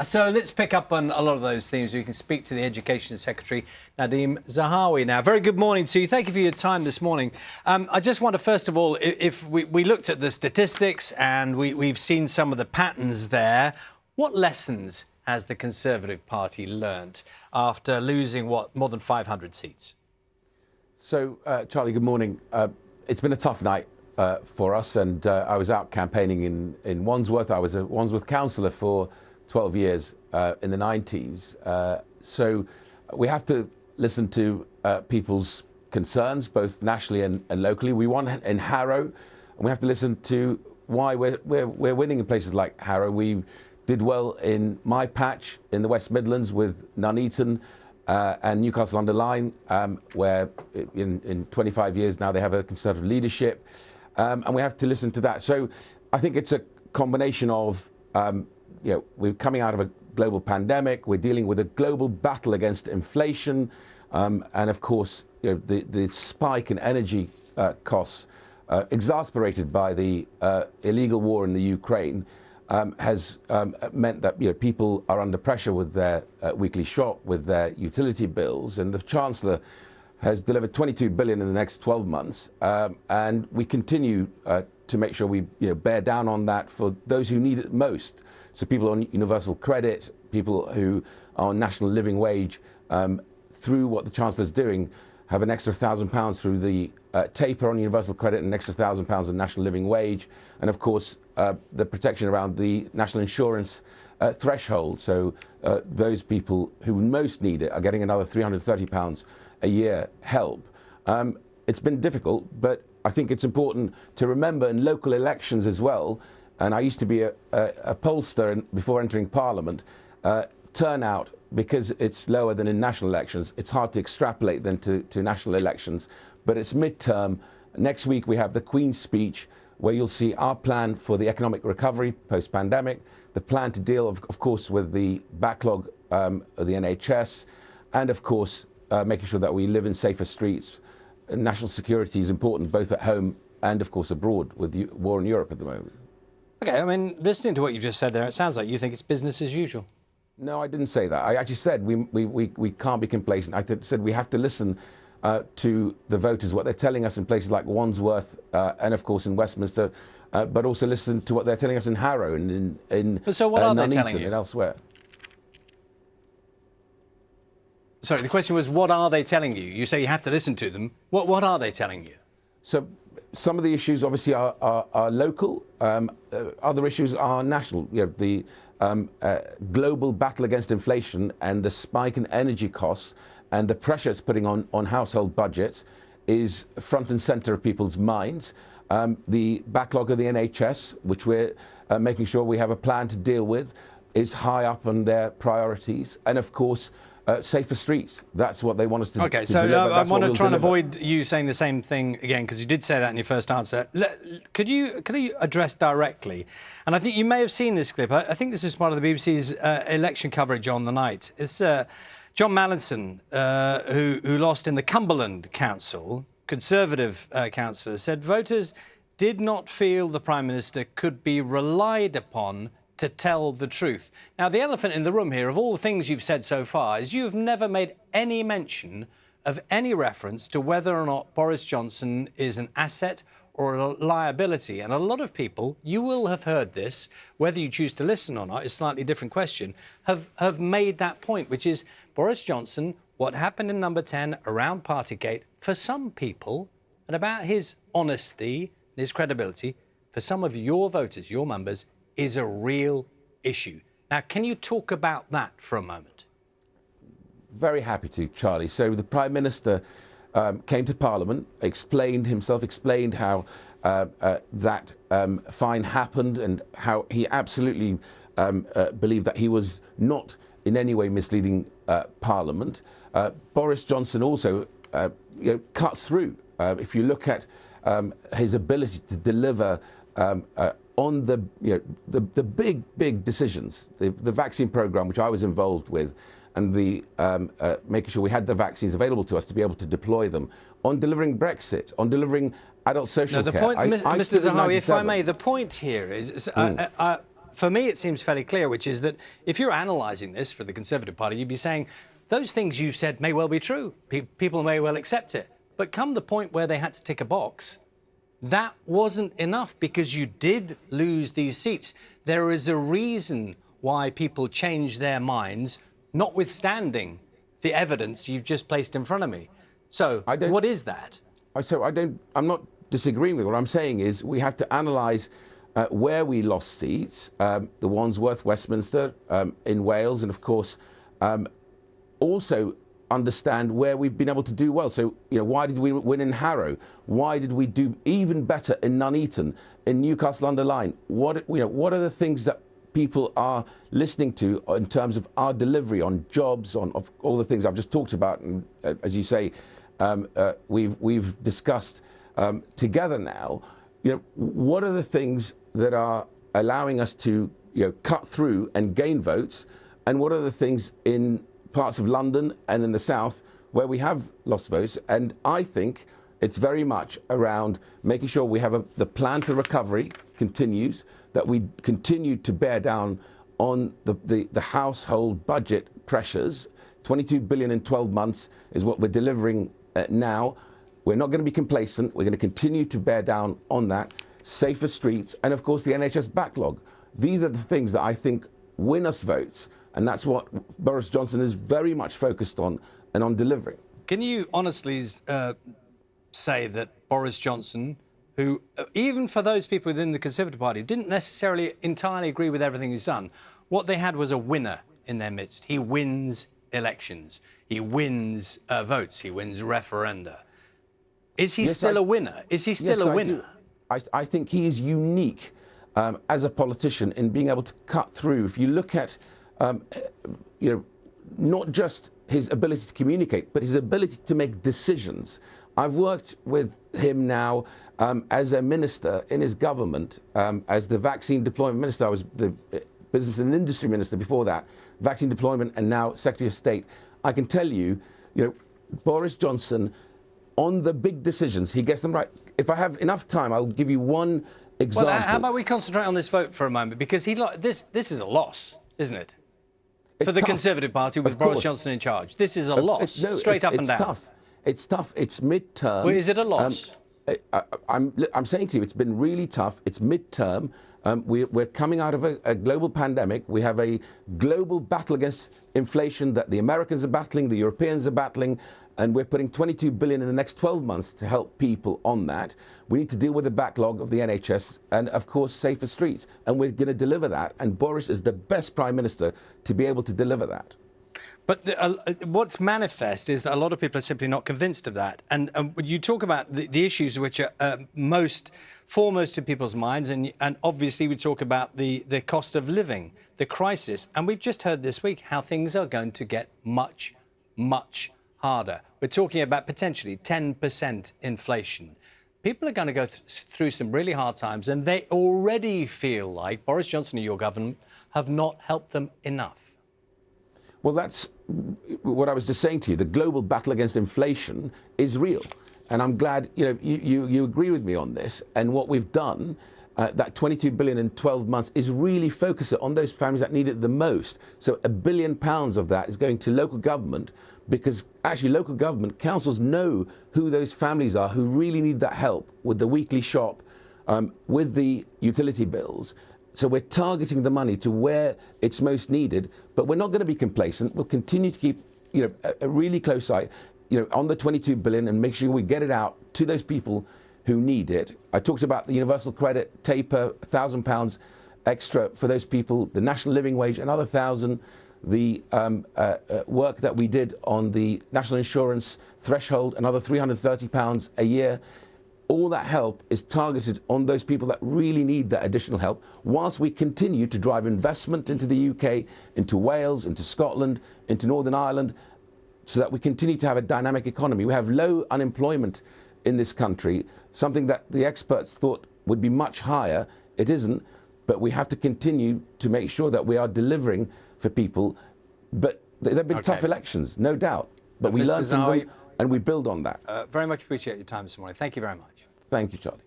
So let's pick up on a lot of those themes. We can speak to the Education Secretary, Nadhim Zahawi now. Very good morning to you. Thank you for your time this morning. I just wonder, first of all, if we looked at the statistics and we've seen some of the patterns there, what lessons has the Conservative Party learnt after losing, more than 500 seats? So, Charlie, good morning. It's been a tough night for us, and I was out campaigning in Wandsworth. I was a Wandsworth councillor for 12 years in the 90s. So we have to listen to people's concerns, both nationally and locally. We won in Harrow, and we have to listen to why we're winning in places like Harrow. We did well in my patch in the West Midlands with Nuneaton and Newcastle under Lyme, where in 25 years now they have a Conservative leadership, and we have to listen to that. So I think it's a combination of we're coming out of a global pandemic. We're dealing with a global battle against inflation, and of course, the spike in energy costs, exacerbated by the illegal war in the Ukraine, has meant that people are under pressure with their weekly shop, with their utility bills, and the Chancellor has delivered 22 billion in the next 12 months, and we continue to make sure we bear down on that for those who need it most. So people on universal credit, people who are on national living wage, through what the Chancellor's doing, have an extra £1,000 through the taper on universal credit and an extra £1,000 of national living wage. And of course, the protection around the national insurance threshold. So those people who most need it are getting another £330 a year help. It's been difficult, but I think it's important to remember in local elections as well, and I used to be a pollster before entering Parliament, turnout, because it's lower than in national elections, it's hard to extrapolate then to national elections, but it's midterm. Next week we have the Queen's speech, where you'll see our plan for the economic recovery post-pandemic, the plan to deal, of course, with the backlog of the NHS, and of course, making sure that we live in safer streets. National security is important, both at home and, of course, abroad, with the war in Europe at the moment. OK, I mean, listening to what you've just said there, it sounds like you think it's business as usual. No, I didn't say that. I actually said we can't be complacent. I said we have to listen to the voters, what they're telling us in places like Wandsworth and, of course, in Westminster, but also listen to what they're telling us in Harrow and in so what are they Nuneaton telling you? and elsewhere. Sorry, the question was, what are they telling you? You say you have to listen to them. What are they telling you? So some of the issues obviously are local. Other issues are national. The global battle against inflation and the spike in energy costs and the pressure it's putting on household budgets is front and centre of people's minds. The backlog of the NHS, which we're making sure we have a plan to deal with, is high up on their priorities. And of course, safer streets. That's what they want us to OK, to so deliver. I want to try and avoid you saying the same thing again, because you did say that in your first answer. Could you address directly, and I think you may have seen this clip, I think this is part of the BBC's election coverage on the night. It's John Mallinson, who lost in the Cumberland Council, Conservative councillor, said voters did not feel the Prime Minister could be relied upon to tell the truth. Now, the elephant in the room here, of all the things you've said so far, is you've never made any mention of any reference to whether or not Boris Johnson is an asset or a liability. And a lot of people, you will have heard this, whether you choose to listen or not, is a slightly different question, have made that point, which is Boris Johnson, what happened in Number 10 around Partygate, for some people, and about his honesty and his credibility, for some of your voters, your members, is a real issue. Now, can you talk about that for a moment? Very happy to, Charlie. So the Prime Minister came to Parliament, explained how that fine happened and how he absolutely believed that he was not in any way misleading Parliament. Boris Johnson also cuts through. If you look at his ability to deliver on the big decisions, the vaccine program, which I was involved with, and the making sure we had the vaccines available to us to be able to deploy them, on delivering Brexit, on delivering adult social care. The point, Mr. Zahawi, if I may, the point here is, for me, it seems fairly clear, which is that if you're analysing this for the Conservative Party, you'd be saying those things you said may well be true. People may well accept it. But come the point where they had to tick a box, that wasn't enough because you did lose these seats. There is a reason why people change their minds, notwithstanding the evidence you've just placed in front of me. So what is that? I'm not disagreeing with what I'm saying is we have to analyse where we lost seats, the Wandsworth, Westminster, in Wales, and of course also understand where we've been able to do well. So, why did we win in Harrow? Why did we do even better in Nuneaton, in Newcastle under Lyme? What are the things that people are listening to in terms of our delivery on jobs, on all the things I've just talked about, and as you say, we've discussed together now. What are the things that are allowing us to cut through and gain votes, and what are the things in parts of London and in the south where we have lost votes? And I think it's very much around making sure we have the plan for recovery continues, that we continue to bear down on the household budget pressures. 22 billion in 12 months is what we're delivering now. We're not going to be complacent. We're going to continue to bear down on that. Safer streets, and of course the NHS backlog. These are the things that I think win us votes, and that's what Boris Johnson is very much focused on and on delivering. Can you honestly say that Boris Johnson, who, even for those people within the Conservative Party, didn't necessarily entirely agree with everything he's done, what they had was a winner in their midst? He wins elections. He wins votes. He wins referenda. Is he still a winner? Is he still a winner? I think he is unique as a politician in being able to cut through. If you look at, not just his ability to communicate, but his ability to make decisions. I've worked with him now as a minister in his government, as the vaccine deployment minister. I was the business and industry minister before that, vaccine deployment, and now Secretary of State. I can tell you, Boris Johnson, on the big decisions, he gets them right. If I have enough time, I'll give you one example. Well, how about we concentrate on this vote for a moment? Because this is a loss, isn't it? For the Conservative Party with Boris Johnson in charge. This is a loss, straight up and down. It's tough. It's mid-term. Well, is it a loss? I'm saying to you, it's been really tough. It's mid-term. We're coming out of a global pandemic. We have a global battle against inflation that the Americans are battling, the Europeans are battling, and we're putting 22 billion in the next 12 months to help people on that. We need to deal with the backlog of the NHS and, of course, safer streets. And we're going to deliver that. And Boris is the best Prime Minister to be able to deliver that. But what's manifest is that a lot of people are simply not convinced of that. And you talk about the issues which are foremost in people's minds, and obviously we talk about the cost of living, the crisis. And we've just heard this week how things are going to get much, much harder. We're talking about potentially 10% inflation. People are going to go through some really hard times, and they already feel like Boris Johnson and your government have not helped them enough. Well, that's what I was just saying to you. The global battle against inflation is real. And I'm glad you agree with me on this. And what we've done, that 22 billion in 12 months, is really focus it on those families that need it the most. So £1 billion of that is going to local government, because actually local government councils know who those families are who really need that help with the weekly shop, with the utility bills. So we're targeting the money to where it's most needed, but we're not going to be complacent. We'll continue to keep, a really close eye, on the 22 billion and make sure we get it out to those people who need it. I talked about the universal credit taper, £1,000 extra for those people, the national living wage, another 1,000, the work that we did on the national insurance threshold, another £330 a year. All that help is targeted on those people that really need that additional help, whilst we continue to drive investment into the UK, into Wales, into Scotland, into Northern Ireland, so that we continue to have a dynamic economy. We have low unemployment in this country, something that the experts thought would be much higher. It isn't, but we have to continue to make sure that we are delivering for people. But there have been tough elections, no doubt, but we learn from them and we build on that. Very much appreciate your time this morning. Thank you very much. Thank you, Charlie.